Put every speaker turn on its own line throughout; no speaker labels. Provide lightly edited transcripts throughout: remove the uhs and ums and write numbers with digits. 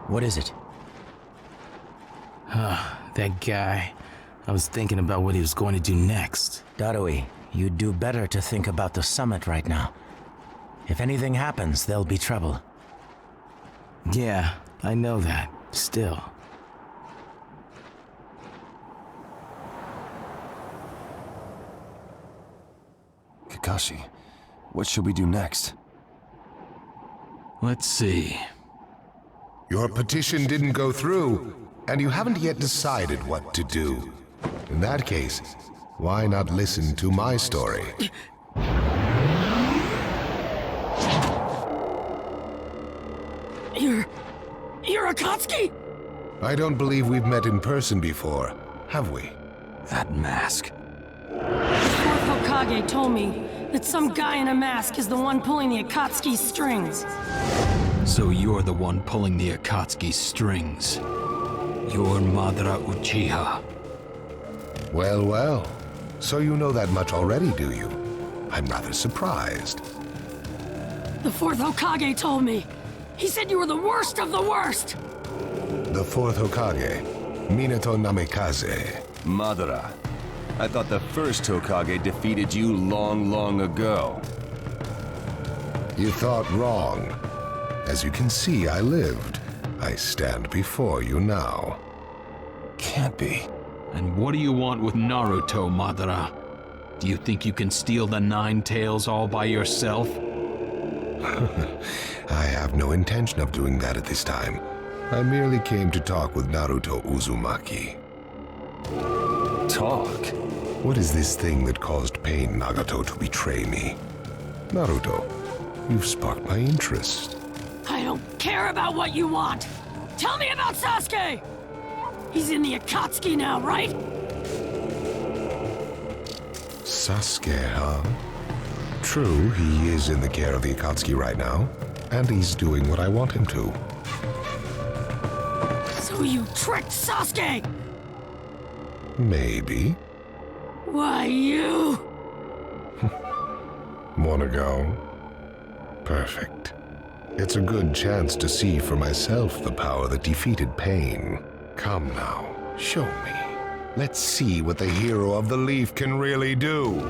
What is it?
That guy. I was thinking about what he was going to do next.
Darui, you'd do better to think about the summit right now. If anything happens, there'll be trouble.
Yeah, I know that. Still.
Kakashi, what should we do next?
Let's see.
Your petition didn't go through, and you haven't yet decided what to do. In that case, why not listen to my story?
You're Akatsuki?
I don't believe we've met in person before, have we?
That mask.
The fourth Hokage told me that some guy in a mask is the one pulling the Akatsuki's strings.
So you're the one pulling the Akatsuki's strings. You're Madara Uchiha.
Well, well. So you know that much already, do you? I'm rather surprised.
The fourth Hokage told me. He said you were the worst of the worst!
The fourth Hokage, Minato Namikaze.
Madara. I thought the first Hokage defeated you long, long ago.
You thought wrong. As you can see, I lived. I stand before you now.
Can't be.
And what do you want with Naruto, Madara? Do you think you can steal the Nine Tails all by yourself?
I have no intention of doing that at this time. I merely came to talk with Naruto Uzumaki.
Talk?
What is this thing that caused Pain Nagato to betray me? Naruto, you've sparked my interest.
I don't care about what you want! Tell me about Sasuke! He's in the Akatsuki now, right?
Sasuke, huh? True, he is in the care of the Akatsuki right now, and he's doing what I want him to.
So you tricked Sasuke!
Maybe.
Why, you...
Wanna go? Perfect. It's a good chance to see for myself the power that defeated Pain. Come now, show me. Let's see what the hero of the leaf can really do.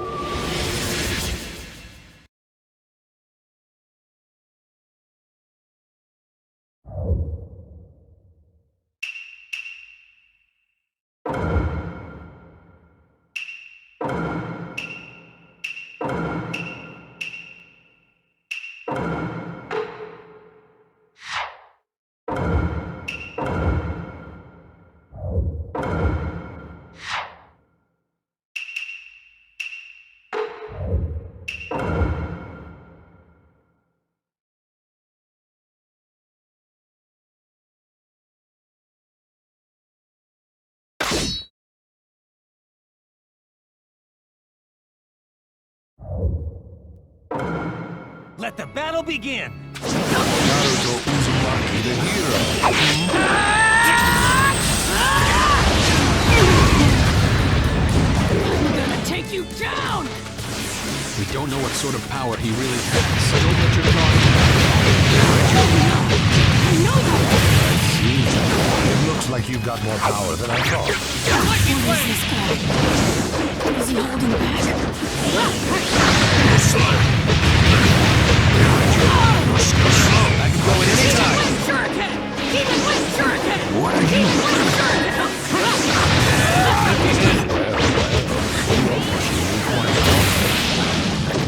Let the battle begin!
Naruto Uzumaki, the hero.
I'm gonna take you down!
We don't know what sort of power he really has. Don't let your guard
I know that!
It looks like you've got more power than I thought.
What is this guy? Is he holding back?
I can go at any time!
Shuriken! Even with Shuriken!
What are you?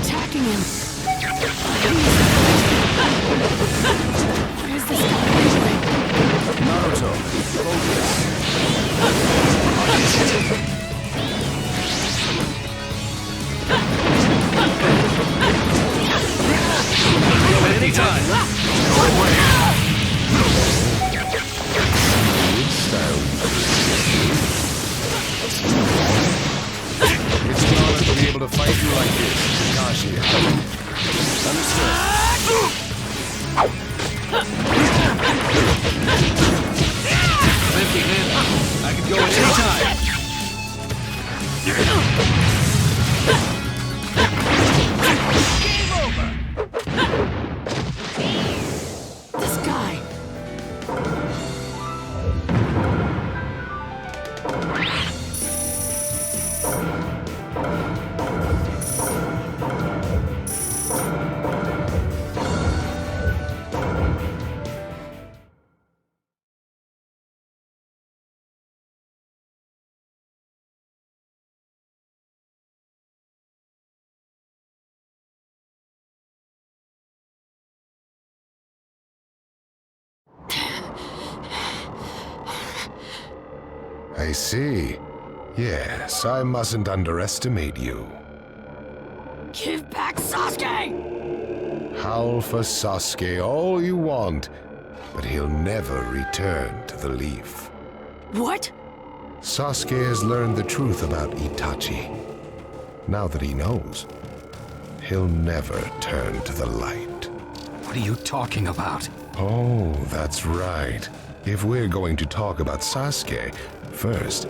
Attacking him! What is this guy doing?
Naruto, focus.
Go at any time!
No way! I see. Yes, I mustn't underestimate you.
Give back Sasuke!
Howl for Sasuke all you want, but he'll never return to the leaf.
What?
Sasuke has learned the truth about Itachi. Now that he knows, he'll never turn to the light.
What are you talking about?
Oh, that's right. If we're going to talk about Sasuke, first,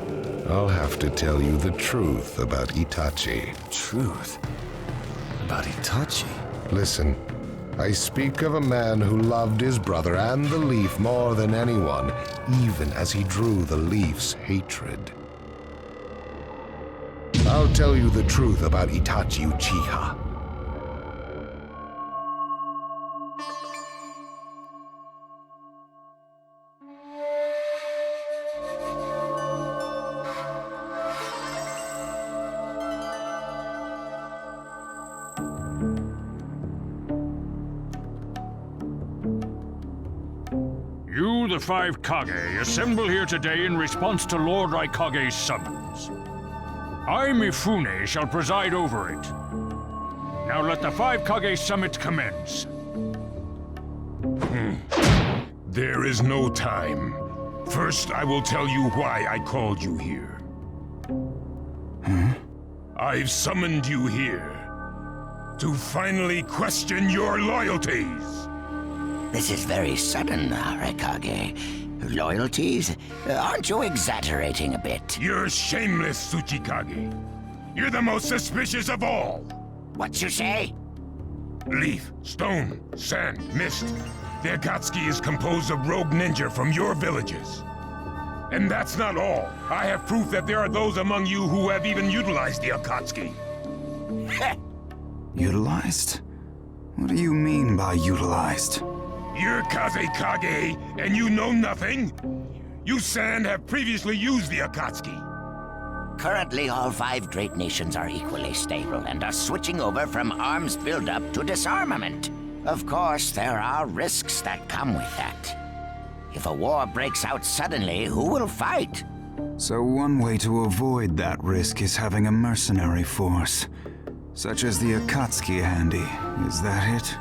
I'll have to tell you the truth about Itachi.
Truth? About Itachi?
Listen, I speak of a man who loved his brother and the leaf more than anyone, even as he drew the leaf's hatred. I'll tell you the truth about Itachi Uchiha.
You, the five Kage, assemble here today in response to Lord Raikage's summons. I, Mifune, shall preside over it. Now let the five Kage summit commence.
There is no time. First, I will tell you why I called you here. I've summoned you here to finally question your loyalties.
This is very sudden, Raikage. Loyalties? Aren't you exaggerating a bit?
You're shameless, Tsuchikage. You're the most suspicious of all.
What you say?
Leaf, stone, sand, mist. The Akatsuki is composed of rogue ninja from your villages. And that's not all. I have proof that there are those among you who have even utilized the Akatsuki.
Utilized? What do you mean by utilized?
You're Kazekage, and you know nothing? You Sand have previously used the Akatsuki.
Currently, all five great nations are equally stable and are switching over from arms buildup to disarmament. Of course, there are risks that come with that. If a war breaks out suddenly, who will fight?
So one way to avoid that risk is having a mercenary force, such as the Akatsuki handy. Is that it?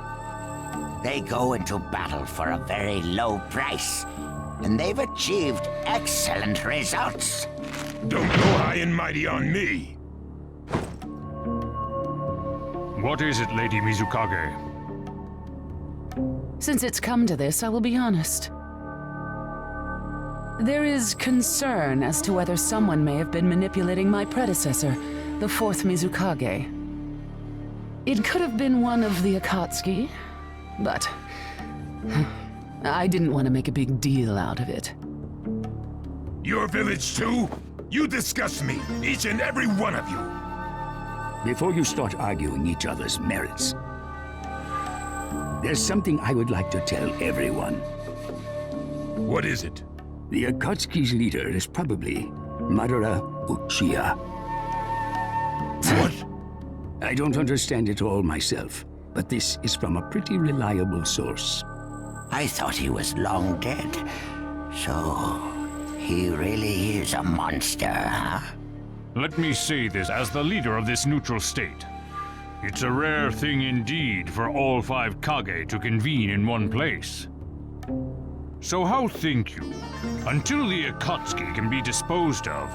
They go into battle for a very low price, and they've achieved excellent results.
Don't go high and mighty on me.
What is it, Lady Mizukage?
Since it's come to this, I will be honest. There is concern as to whether someone may have been manipulating my predecessor, the fourth Mizukage. It could have been one of the Akatsuki, but I didn't want to make a big deal out of it.
Your village too? You disgust me, each and every one of you.
Before you start arguing each other's merits, there's something I would like to tell everyone.
What is it?
The Akatsuki's leader is probably Madara Uchiha.
What?
I don't understand it all myself, but this is from a pretty reliable source.
I thought he was long dead. So, he really is a monster, huh?
Let me say this as the leader of this neutral state. It's a rare thing indeed for all five Kage to convene in one place. So how think you? Until the Akatsuki can be disposed of,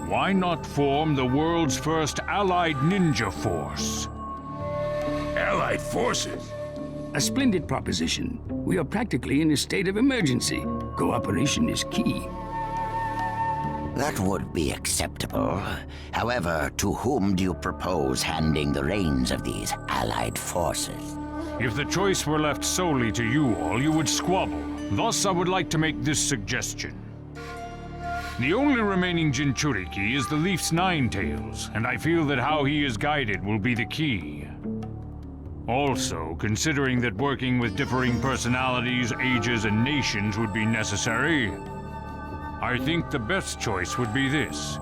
why not form the world's first allied ninja force?
Allied forces?
A splendid proposition. We are practically in a state of emergency. Cooperation is key.
That would be acceptable. However, to whom do you propose handing the reins of these allied forces?
If the choice were left solely to you all, you would squabble. Thus, I would like to make this suggestion. The only remaining Jinchuriki is the Leaf's Nine Tails, and I feel that how he is guided will be the key. Also, considering that working with differing personalities, ages, and nations would be necessary, I think the best choice would be this.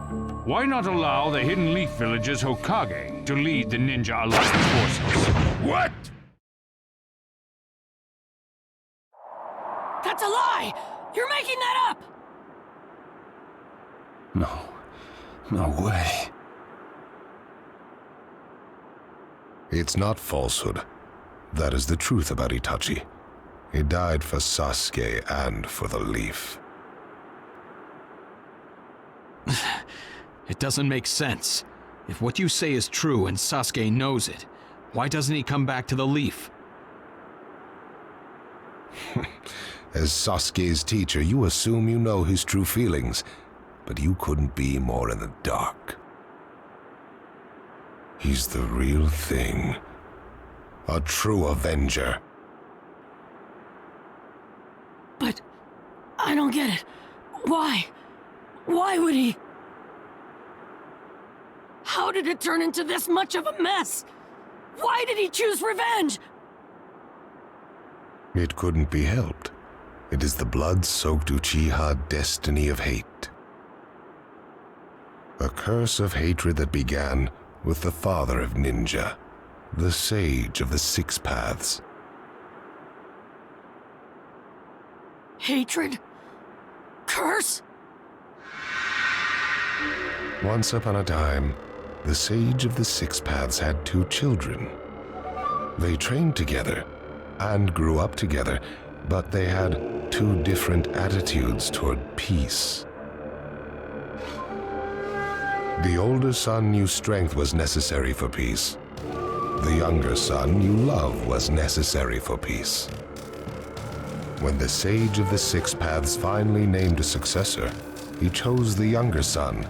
Why not allow the Hidden Leaf Village's Hokage to lead the Ninja Alliance forces?
What?
That's a lie! You're making that up!
No way.
It's not falsehood. That is the truth about Itachi. He died for Sasuke and for the leaf.
It doesn't make sense. If what you say is true and Sasuke knows it, why doesn't he come back to the leaf?
As Sasuke's teacher, you assume you know his true feelings, but you couldn't be more in the dark. He's the real thing. A true avenger.
But I don't get it. Why? Why would he? How did it turn into this much of a mess? Why did he choose revenge?
It couldn't be helped. It is the blood-soaked Uchiha destiny of hate. A curse of hatred that began with the father of ninja, the sage of the Six Paths.
Hatred? Curse?
Once upon a time, the sage of the Six Paths had 2 children. They trained together and grew up together, but they had 2 different attitudes toward peace. The older son knew strength was necessary for peace. The younger son knew love was necessary for peace. When the sage of the Six Paths finally named a successor, he chose the younger son,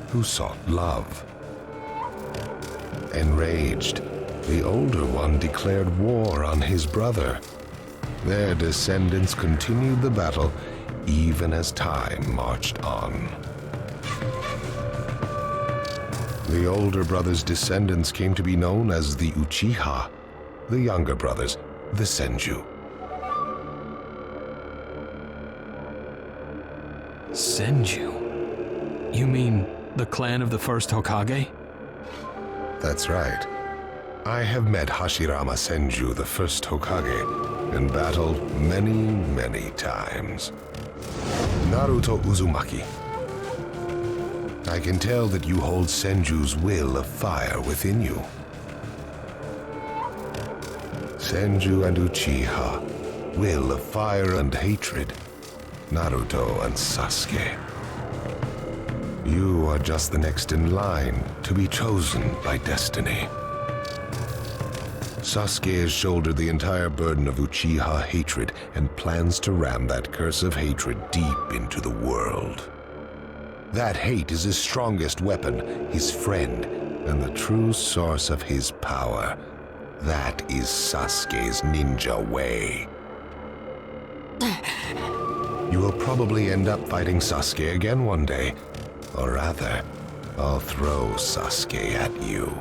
who sought love. Enraged, the older one declared war on his brother. Their descendants continued the battle even as time marched on. The older brother's descendants came to be known as the Uchiha, the younger brothers, the Senju.
Senju? You mean the clan of the first Hokage?
That's right. I have met Hashirama Senju, the first Hokage, and battled many, many times. Naruto Uzumaki. I can tell that you hold Senju's will of fire within you. Senju and Uchiha, will of fire and hatred. Naruto and Sasuke. You are just the next in line to be chosen by destiny. Sasuke has shouldered the entire burden of Uchiha hatred and plans to ram that curse of hatred deep into the world. That hate is his strongest weapon, his friend, and the true source of his power. That is Sasuke's ninja way. You will probably end up fighting Sasuke again one day. Or rather, I'll throw Sasuke at you.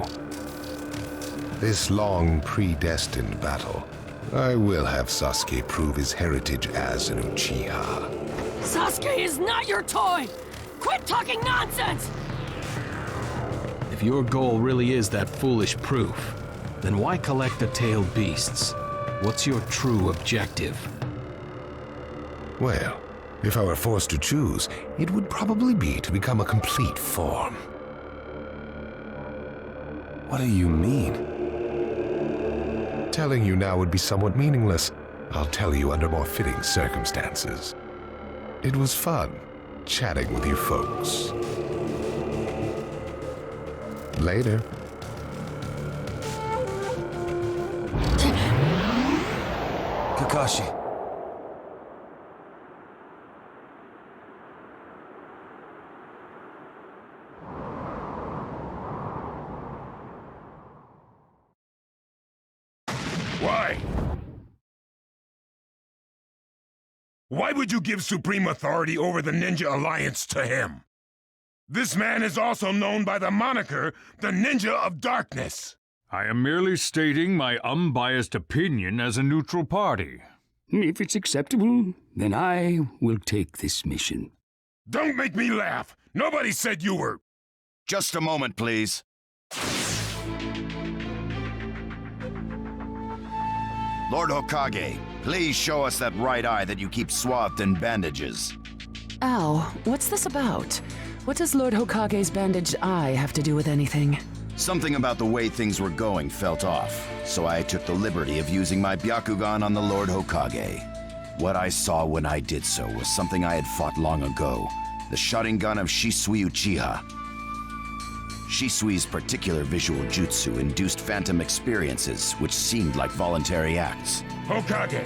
This long, predestined battle, I will have Sasuke prove his heritage as an Uchiha.
Sasuke is not your toy! Quit talking nonsense!
If your goal really is that foolish proof, then why collect the tailed beasts? What's your true objective?
Well, if I were forced to choose, it would probably be to become a complete form.
What do you mean?
Telling you now would be somewhat meaningless. I'll tell you under more fitting circumstances. It was fun chatting with you folks. Later.
Kakashi.
Why? Why would you give supreme authority over the Ninja Alliance to him? This man is also known by the moniker, the Ninja of Darkness.
I am merely stating my unbiased opinion as a neutral party.
If it's acceptable, then I will take this mission.
Don't make me laugh! Nobody said you were...
Just a moment, please. Lord Hokage, please show us that right eye that you keep swathed in bandages.
Ow, what's this about? What does Lord Hokage's bandaged eye have to do with anything?
Something about the way things were going felt off, so I took the liberty of using my Byakugan on the Lord Hokage. What I saw when I did so was something I had fought long ago, the Sharingan of Shisui Uchiha. Shisui's particular visual jutsu induced phantom experiences, which seemed like voluntary acts.
Hokage,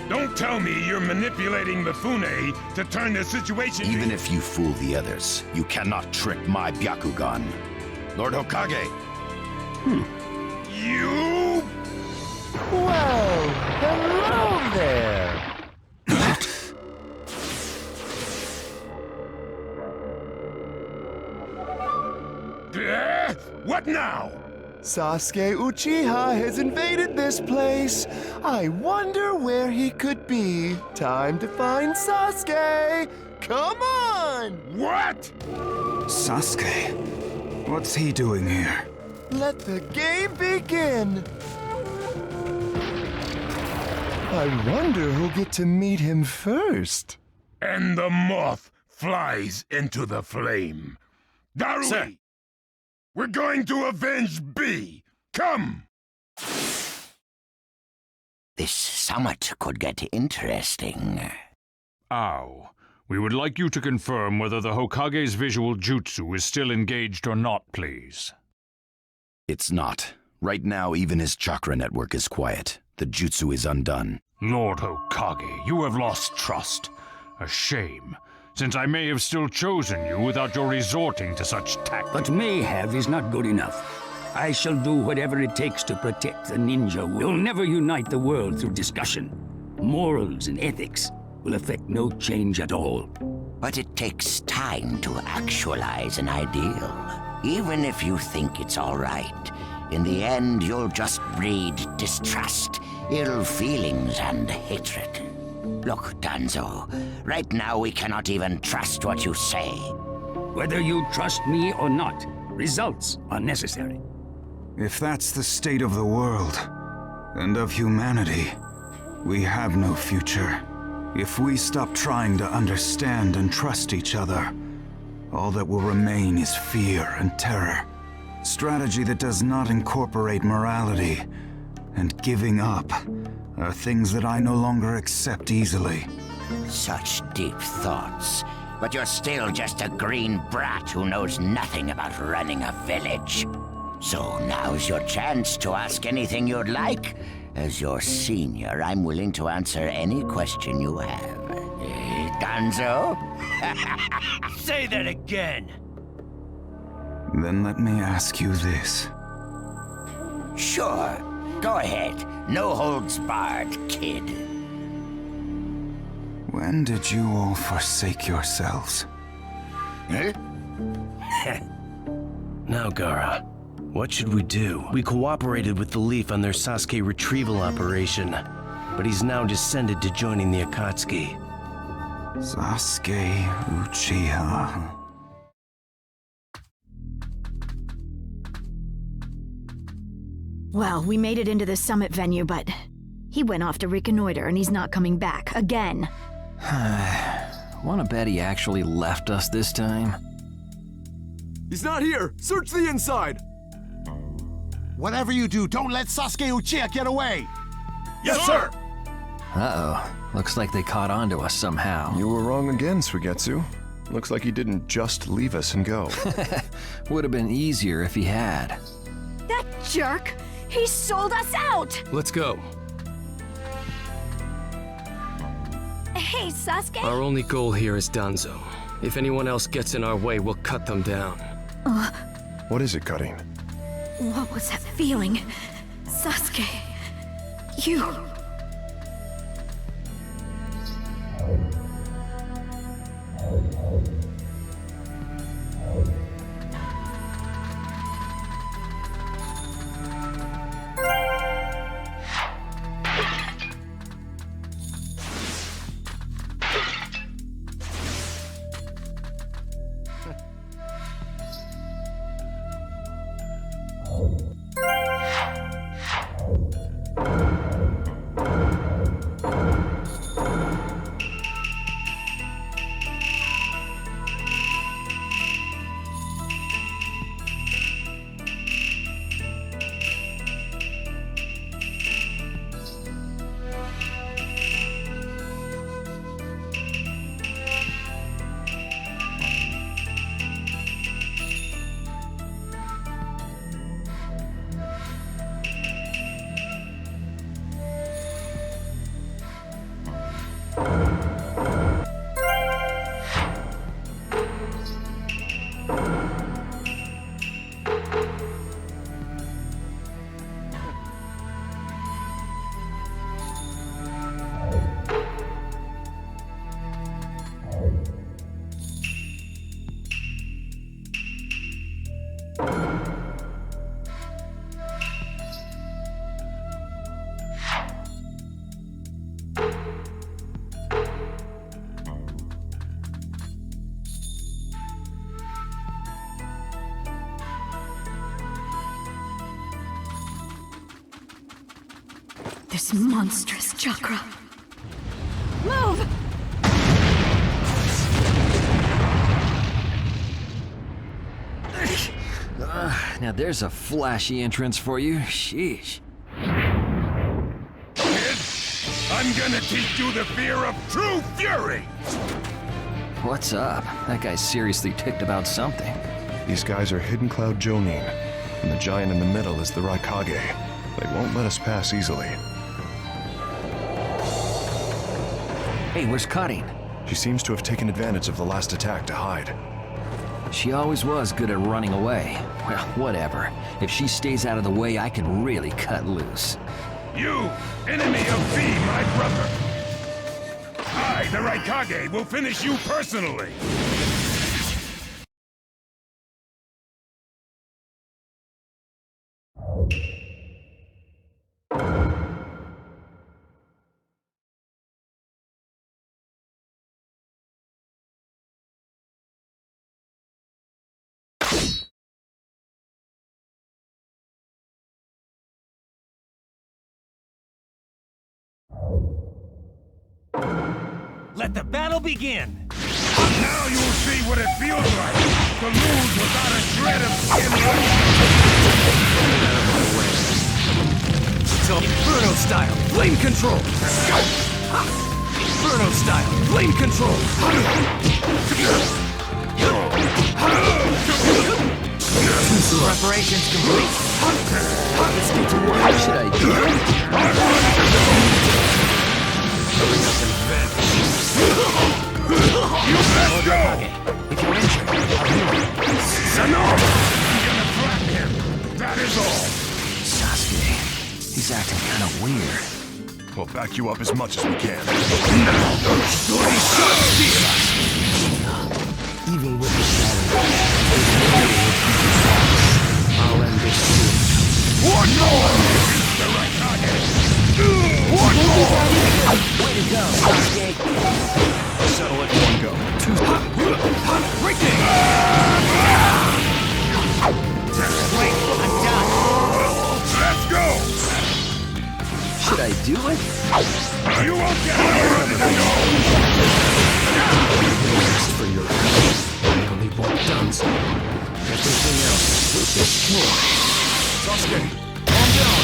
don't tell me you're manipulating Mifune to turn the situation...
Even if you fool the others, you cannot trick my Byakugan. Lord Hokage!
You...
Well, hello there!
What now?
Sasuke Uchiha has invaded this place. I wonder where he could be. Time to find Sasuke. Come on!
What?
Sasuke? What's he doing here?
Let the game begin. I wonder who'll get to meet him first.
And the moth flies into the flame. Darui!
Sir.
We're going to avenge B! Come!
This summit could get interesting.
Ow. We would like you to confirm whether the Hokage's visual jutsu is still engaged or not, please.
It's not. Right now, even his chakra network is quiet. The jutsu is undone.
Lord Hokage, you have lost trust. A shame, since I may have still chosen you without your resorting to such tactics.
But may have is not good enough. I shall do whatever it takes to protect the ninja. We'll never unite the world through discussion. Morals and ethics will affect no change at all.
But it takes time to actualize an ideal. Even if you think it's all right, in the end you'll just breed distrust, ill feelings, and hatred. Look, Danzo, right now we cannot even trust what you say.
Whether you trust me or not, results are necessary.
If that's the state of the world, and of humanity, we have no future. If we stop trying to understand and trust each other, all that will remain is fear and terror. Strategy that does not incorporate morality and giving up are things that I no longer accept easily.
Such deep thoughts, but you're still just a green brat who knows nothing about running a village. So now's your chance to ask anything you'd like. As your senior, I'm willing to answer any question you have. Danzo?
Say that again!
Then let me ask you this.
Sure. Go ahead. No holds barred, kid.
When did you all forsake yourselves?
Huh?
Now, Gaara, what should we do? We cooperated with the Leaf on their Sasuke retrieval operation, but he's now descended to joining the Akatsuki.
Sasuke Uchiha.
Well, we made it into the summit venue, but he went off to reconnoiter and he's not coming back again.
Wanna bet he actually left us this time?
He's not here! Search the inside!
Whatever you do, don't let Sasuke Uchiha get away!
Yes, sir!
Uh-oh. Looks like they caught on to us somehow.
You were wrong again, Suigetsu. Looks like he didn't just leave us and go.
Would have been easier if he had.
That jerk! He sold us out!
Let's go.
Hey, Sasuke?
Our only goal here is Danzo. If anyone else gets in our way, we'll cut them down.
What is it, Cutting?
What was that feeling? Sasuke, you... this monstrous chakra. Move!
Now there's a flashy entrance for you. Sheesh.
Kid, I'm gonna teach you the fear of true fury!
What's up? That guy's seriously ticked about something.
These guys are Hidden Cloud Jonin, and the giant in the middle is the Raikage. They won't let us pass easily.
Hey, where's Karin?
She seems to have taken advantage of the last attack to hide.
She always was good at running away. Well, whatever. If she stays out of the way, I can really cut loose.
You, enemy of me, my brother! I, the Raikage, will finish you personally!
Let the battle begin!
Now you'll see what it feels like to lose without a shred of skin left!
So, Inferno style, flame control! Inferno style, flame control!
Preparations complete.
Let's get to work. What should I do?
Let's go!
If you're injured, I'll heal you.
Senor! You're gonna trap him! That is all!
Sasuke, he's acting kind of weird.
We'll back you up as much as we can.
Even with the shadow, I'll end this soon.
One more! The Raikage! One more!
Way to go, Sasuke!
Settle it in one go.
Breaking! Wait, I'm done!
Let's go!
Should I do it?
You won't get away with it!
Just for your I only want guns. Everything else will destroy.
Sasuke, calm down!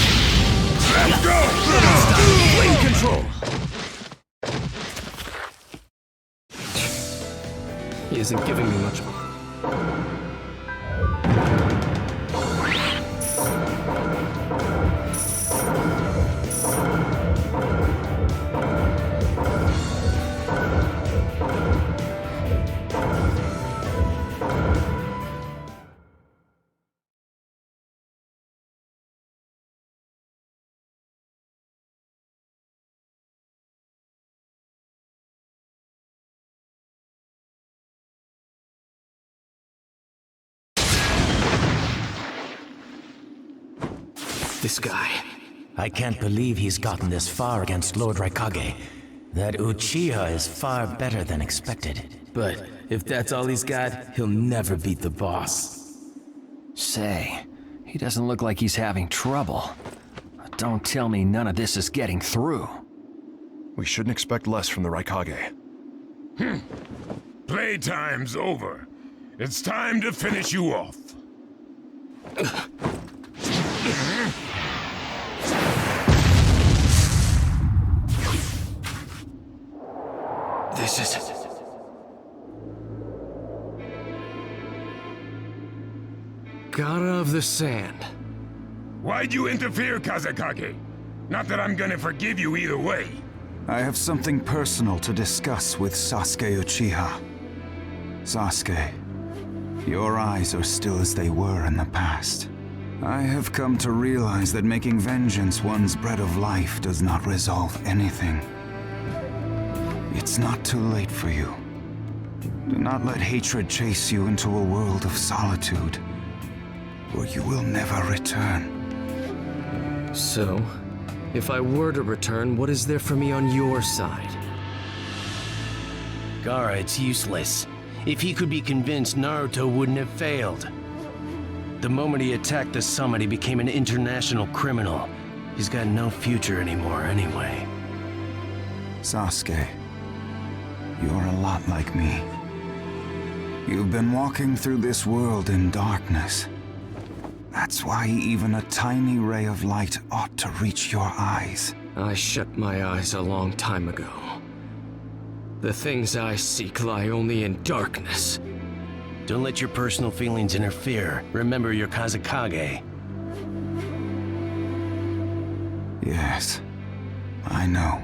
Let's go!
Flame control! He isn't giving me much. This guy.
I can't believe he's gotten this far against Lord Raikage. That Uchiha is far better than expected.
But if that's all he's got, he'll never beat the boss.
Say, he doesn't look like he's having trouble. Don't tell me none of this is getting through.
We shouldn't expect less from the Raikage.
Playtime's over. It's time to finish you off.
This is... God of the Sand.
Why'd you interfere, Kazekage? Not that I'm gonna forgive you either way.
I have something personal to discuss with Sasuke Uchiha. Sasuke, your eyes are still as they were in the past. I have come to realize that making vengeance one's bread of life does not resolve anything. It's not too late for you. Do not let hatred chase you into a world of solitude, or you will never return.
So, if I were to return, what is there for me on your side? Gaara, it's useless. If he could be convinced, Naruto wouldn't have failed. The moment he attacked the summit, he became an international criminal. He's got no future anymore anyway.
Sasuke, you're a lot like me. You've been walking through this world in darkness. That's why even a tiny ray of light ought to reach your eyes.
I shut my eyes a long time ago. The things I seek lie only in darkness.
Don't let your personal feelings interfere. Remember your Kazekage.
Yes, I know.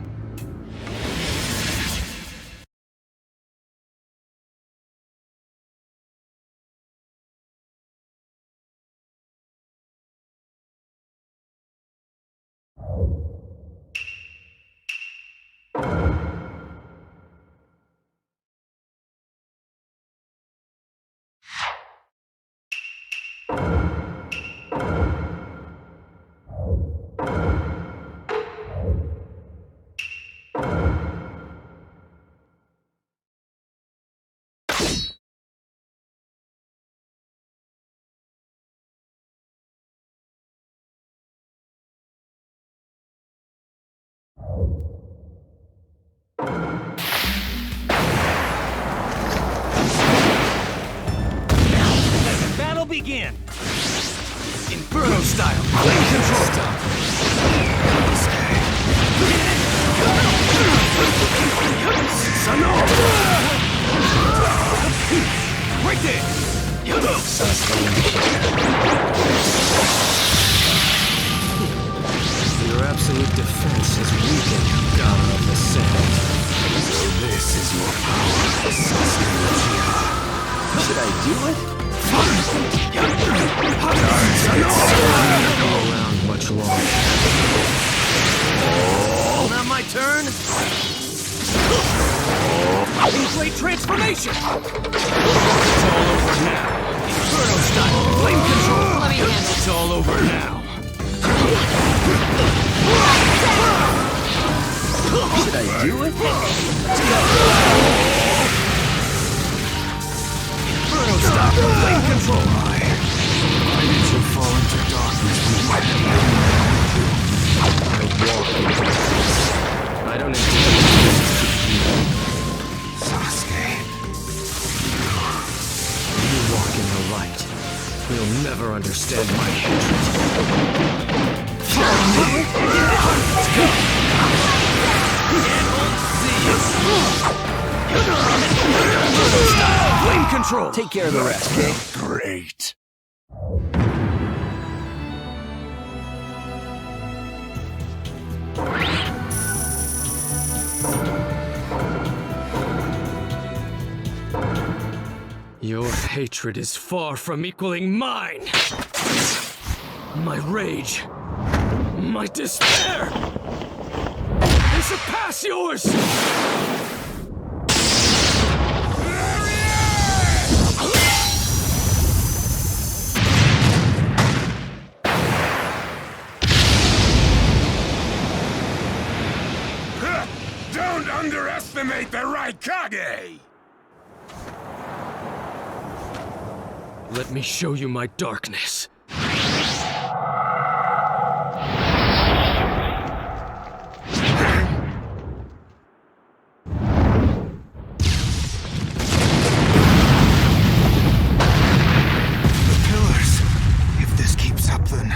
Battle begin! Inferno style! Flame control! Right there!
Your absolute defense is weakened, God of the Sand.
So this is your power, Sasuke Uchiha.
Should I do it?
Not go around much longer.
Now my turn. Blade transformation.
It's all over now.
Inferno style. Flame control.
Let me handle it.
It's all over now.
Should I do it?
Inferno style. Flame control.
Why did you fall into darkness when
I walk in darkness. I don't intend
Sasuke,
you walk in the light. You'll never understand my hatred.
Flame control.
Take care of the rest, okay?
great.
Your hatred is far from equaling mine. My rage, my despair, they surpass yours!
Don't underestimate the Raikage!
Let me show you my darkness.
Pillars. If this keeps up, then...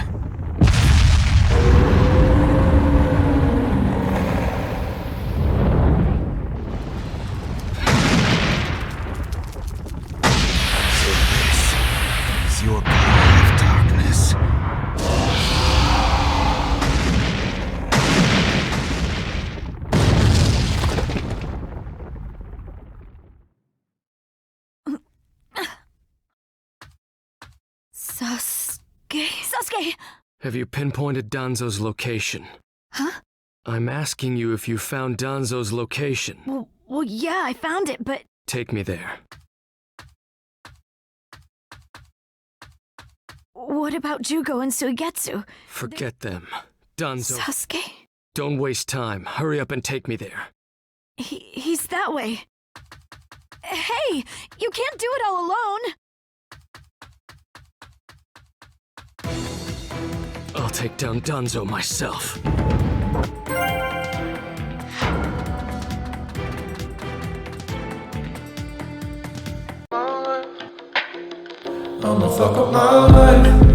your power of darkness.
Sasuke!
Have you pinpointed Danzo's location?
Huh?
I'm asking you if you found Danzo's location.
Well, yeah, I found it, but...
Take me there.
What about Jugo and Suigetsu?
Forget them. Danzo...
Sasuke?
Don't waste time. Hurry up and take me there.
He's that way. Hey! You can't do it all alone!
I'll take down Danzo myself.
I'ma fuck up my life.